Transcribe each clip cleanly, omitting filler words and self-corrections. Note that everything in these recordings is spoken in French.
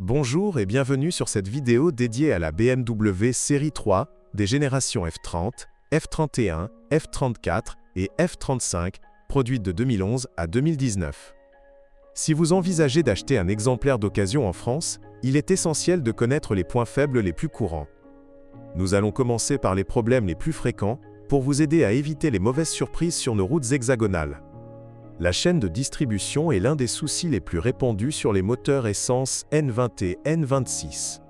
Bonjour et bienvenue sur cette vidéo dédiée à la BMW série 3 des générations F30, F31, F34 et F35, produites de 2011 à 2019. Si vous envisagez d'acheter un exemplaire d'occasion en France, il est essentiel de connaître les points faibles les plus courants. Nous allons commencer par les problèmes les plus fréquents pour vous aider à éviter les mauvaises surprises sur nos routes hexagonales. La chaîne de distribution est l'un des soucis les plus répandus sur les moteurs essence N20 et N26.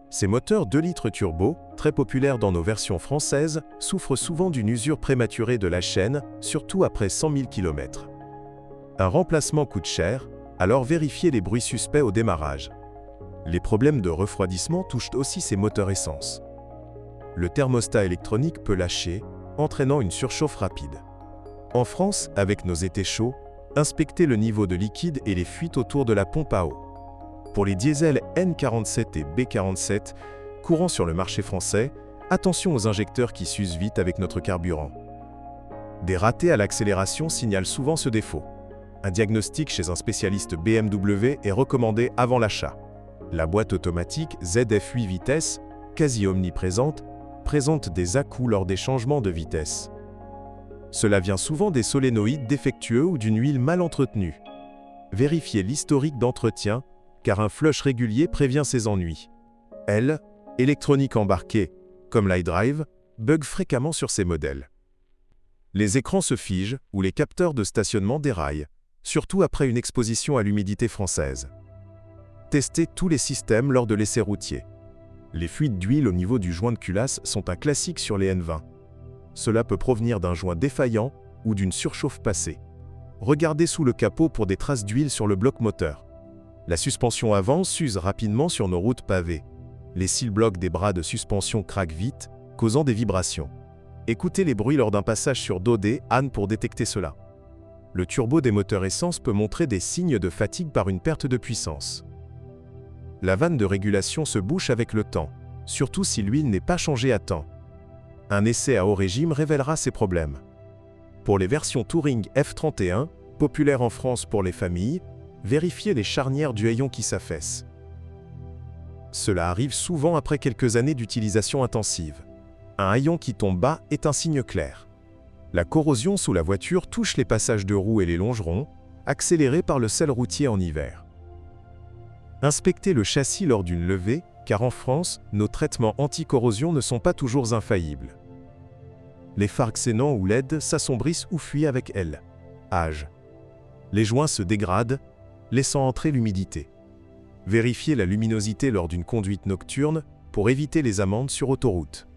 Ces moteurs 2 litres turbo, très populaires dans nos versions françaises, souffrent souvent d'une usure prématurée de la chaîne, surtout après 100 000 km. Un remplacement coûte cher, alors vérifiez les bruits suspects au démarrage. Les problèmes de refroidissement touchent aussi ces moteurs essence. Le thermostat électronique peut lâcher, entraînant une surchauffe rapide. En France, avec nos étés chauds, inspectez le niveau de liquide et les fuites autour de la pompe à eau. Pour les diesels N47 et B47, courants sur le marché français, attention aux injecteurs qui s'usent vite avec notre carburant. Des ratés à l'accélération signalent souvent ce défaut. Un diagnostic chez un spécialiste BMW est recommandé avant l'achat. La boîte automatique ZF 8 vitesses, quasi omniprésente, présente des à-coups lors des changements de vitesse. Cela vient souvent des solénoïdes défectueux ou d'une huile mal entretenue. Vérifiez l'historique d'entretien, car un flush régulier prévient ces ennuis. Électronique embarquée, comme l'iDrive, bug fréquemment sur ces modèles. Les écrans se figent ou les capteurs de stationnement déraillent, surtout après une exposition à l'humidité française. Testez tous les systèmes lors de l'essai routier. Les fuites d'huile au niveau du joint de culasse sont un classique sur les N20. Cela peut provenir d'un joint défaillant ou d'une surchauffe passée. Regardez sous le capot pour des traces d'huile sur le bloc moteur. La suspension avant s'use rapidement sur nos routes pavées. Les cils blocs des bras de suspension craquent vite, causant des vibrations. Écoutez les bruits lors d'un passage sur dos des ânes pour détecter cela. Le turbo des moteurs essence peut montrer des signes de fatigue par une perte de puissance. La vanne de régulation se bouche avec le temps, surtout si l'huile n'est pas changée à temps. Un essai à haut régime révélera ces problèmes. Pour les versions Touring F31, populaires en France pour les familles, vérifiez les charnières du hayon qui s'affaissent. Cela arrive souvent après quelques années d'utilisation intensive. Un hayon qui tombe bas est un signe clair. La corrosion sous la voiture touche les passages de roues et les longerons, accélérés par le sel routier en hiver. Inspectez le châssis lors d'une levée, car en France, nos traitements anti-corrosion ne sont pas toujours infaillibles. Les phares xénon ou LED s'assombrissent ou fuient avec âge. Les joints se dégradent, laissant entrer l'humidité. Vérifiez la luminosité lors d'une conduite nocturne pour éviter les amendes sur autoroute.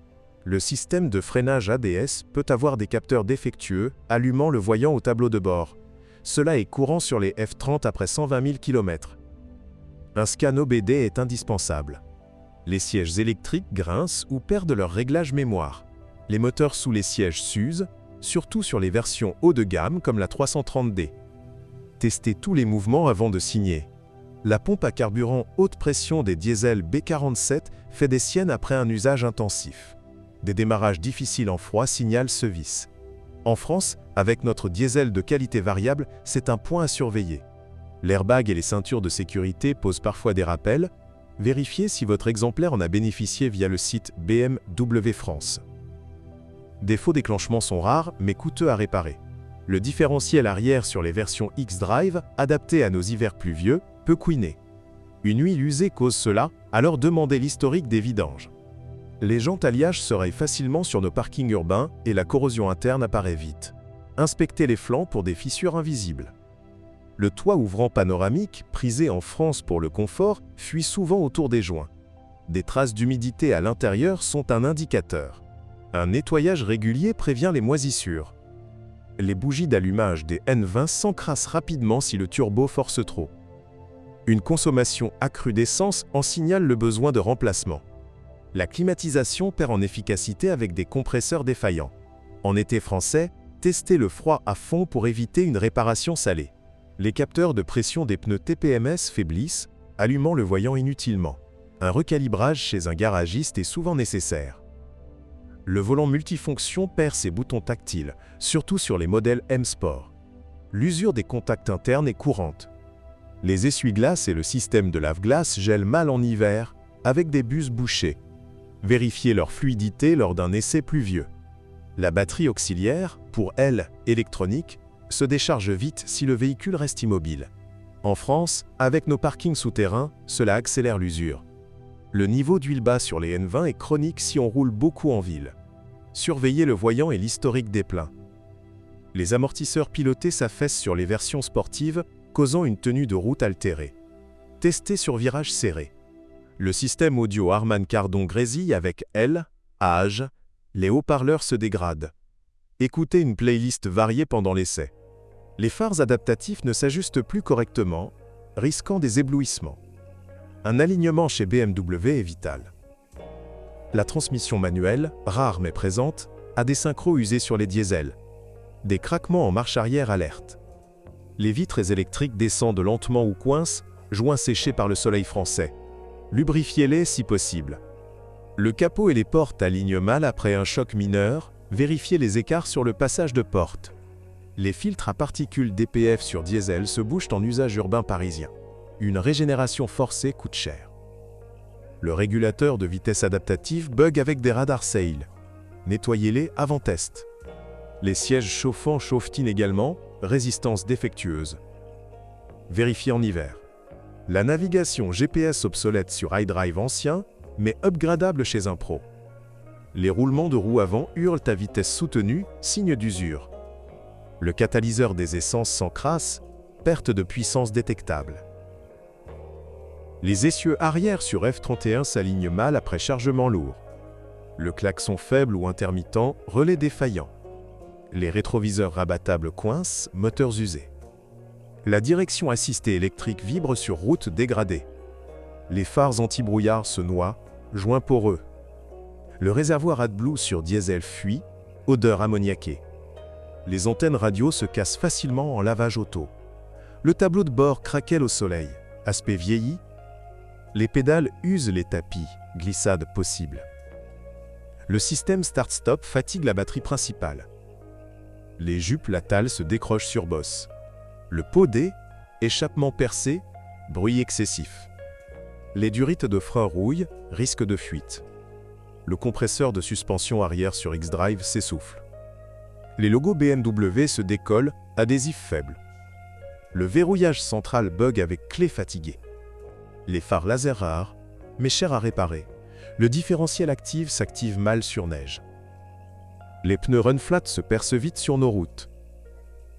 Le système de freinage ABS peut avoir des capteurs défectueux, allumant le voyant au tableau de bord. Cela est courant sur les F30 après 120 000 km. Un scan OBD est indispensable. Les sièges électriques grincent ou perdent leur réglage mémoire. Les moteurs sous les sièges s'usent, surtout sur les versions haut de gamme comme la 330D. Testez tous les mouvements avant de signer. La pompe à carburant haute pression des diesels B47 fait des siennes après un usage intensif. Des démarrages difficiles en froid signalent ce vice. En France, avec notre diesel de qualité variable, c'est un point à surveiller. L'airbag et les ceintures de sécurité posent parfois des rappels. Vérifiez si votre exemplaire en a bénéficié via le site BMW France. Des faux déclenchements sont rares mais coûteux à réparer. Le différentiel arrière sur les versions X-Drive, adapté à nos hivers pluvieux, peut couiner. Une huile usée cause cela, alors demandez l'historique des vidanges. Les jantes alliages se rayent facilement sur nos parkings urbains et la corrosion interne apparaît vite. Inspectez les flancs pour des fissures invisibles. Le toit ouvrant panoramique, prisé en France pour le confort, fuit souvent autour des joints. Des traces d'humidité à l'intérieur sont un indicateur. Un nettoyage régulier prévient les moisissures. Les bougies d'allumage des N20 s'encrassent rapidement si le turbo force trop. Une consommation accrue d'essence en signale le besoin de remplacement. La climatisation perd en efficacité avec des compresseurs défaillants. En été français, testez le froid à fond pour éviter une réparation salée. Les capteurs de pression des pneus TPMS faiblissent, allumant le voyant inutilement. Un recalibrage chez un garagiste est souvent nécessaire. Le volant multifonction perd ses boutons tactiles, surtout sur les modèles M Sport. L'usure des contacts internes est courante. Les essuie-glaces et le système de lave-glace gèlent mal en hiver, avec des bus bouchées. Vérifiez leur fluidité lors d'un essai pluvieux. La batterie auxiliaire, pour elle, électronique, se décharge vite si le véhicule reste immobile. En France, avec nos parkings souterrains, cela accélère l'usure. Le niveau d'huile bas sur les N20 est chronique si on roule beaucoup en ville. Surveillez le voyant et l'historique des pleins. Les amortisseurs pilotés s'affaissent sur les versions sportives, causant une tenue de route altérée. Testez sur virage serré. Le système audio Harman Kardon grésille avec L, âge, les haut-parleurs se dégradent. Écoutez une playlist variée pendant l'essai. Les phares adaptatifs ne s'ajustent plus correctement, risquant des éblouissements. Un alignement chez BMW est vital. La transmission manuelle, rare mais présente, a des synchros usés sur les diesels. Des craquements en marche arrière alertent. Les vitres électriques descendent lentement ou coincent, joints séchés par le soleil français. Lubrifiez-les si possible. Le capot et les portes alignent mal après un choc mineur, vérifiez les écarts sur le passage de porte. Les filtres à particules DPF sur diesel se bougent en usage urbain parisien. Une régénération forcée coûte cher. Le régulateur de vitesse adaptative bug avec des radars Sail. Nettoyez-les avant test. Les sièges chauffants chauffent inégalement, résistance défectueuse. Vérifiez en hiver. La navigation GPS obsolète sur iDrive ancien, mais upgradable chez un pro. Les roulements de roues avant hurlent à vitesse soutenue, signe d'usure. Le catalyseur des essences s'encrasse, perte de puissance détectable. Les essieux arrière sur F31 s'alignent mal après chargement lourd. Le klaxon faible ou intermittent, relais défaillant. Les rétroviseurs rabattables coincent, moteurs usés. La direction assistée électrique vibre sur route dégradée. Les phares anti-brouillard se noient, joints poreux. Le réservoir AdBlue sur diesel fuit, odeur ammoniaquée. Les antennes radio se cassent facilement en lavage auto. Le tableau de bord craquelle au soleil, aspect vieilli. Les pédales usent les tapis, glissade possible. Le système start-stop fatigue la batterie principale. Les jupes latales se décrochent sur bosse. Le pot D, échappement percé, bruit excessif. Les durites de frein rouillent, risque de fuite. Le compresseur de suspension arrière sur xDrive s'essouffle. Les logos BMW se décollent, adhésif faible. Le verrouillage central bug avec clé fatiguée. Les phares laser rares, mais chers à réparer. Le différentiel active s'active mal sur neige. Les pneus run flat se percent vite sur nos routes.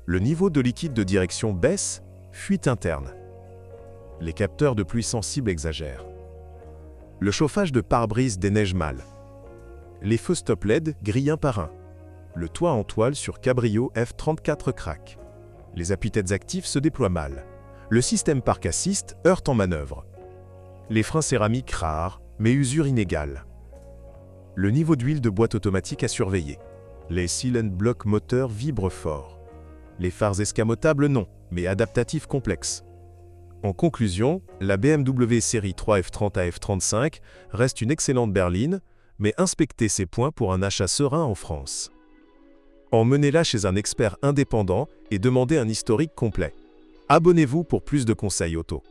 Le niveau de liquide de direction baisse, fuite interne. Les capteurs de pluie sensibles exagèrent. Le chauffage de pare-brise déneige mal. Les feux stop LED grillent un par un. Le toit en toile sur Cabrio F34 craque. Les appuis-têtes actifs se déploient mal. Le système Park Assist heurte en manœuvre. Les freins céramiques rares, mais usure inégale. Le niveau d'huile de boîte automatique à surveiller. Les silent blocs moteurs vibrent fort. Les phares escamotables non, mais adaptatifs complexes. En conclusion, la BMW série 3 F30 à F35 reste une excellente berline, mais inspectez ses points pour un achat serein en France. Emmenez-la chez un expert indépendant et demandez un historique complet. Abonnez-vous pour plus de conseils auto.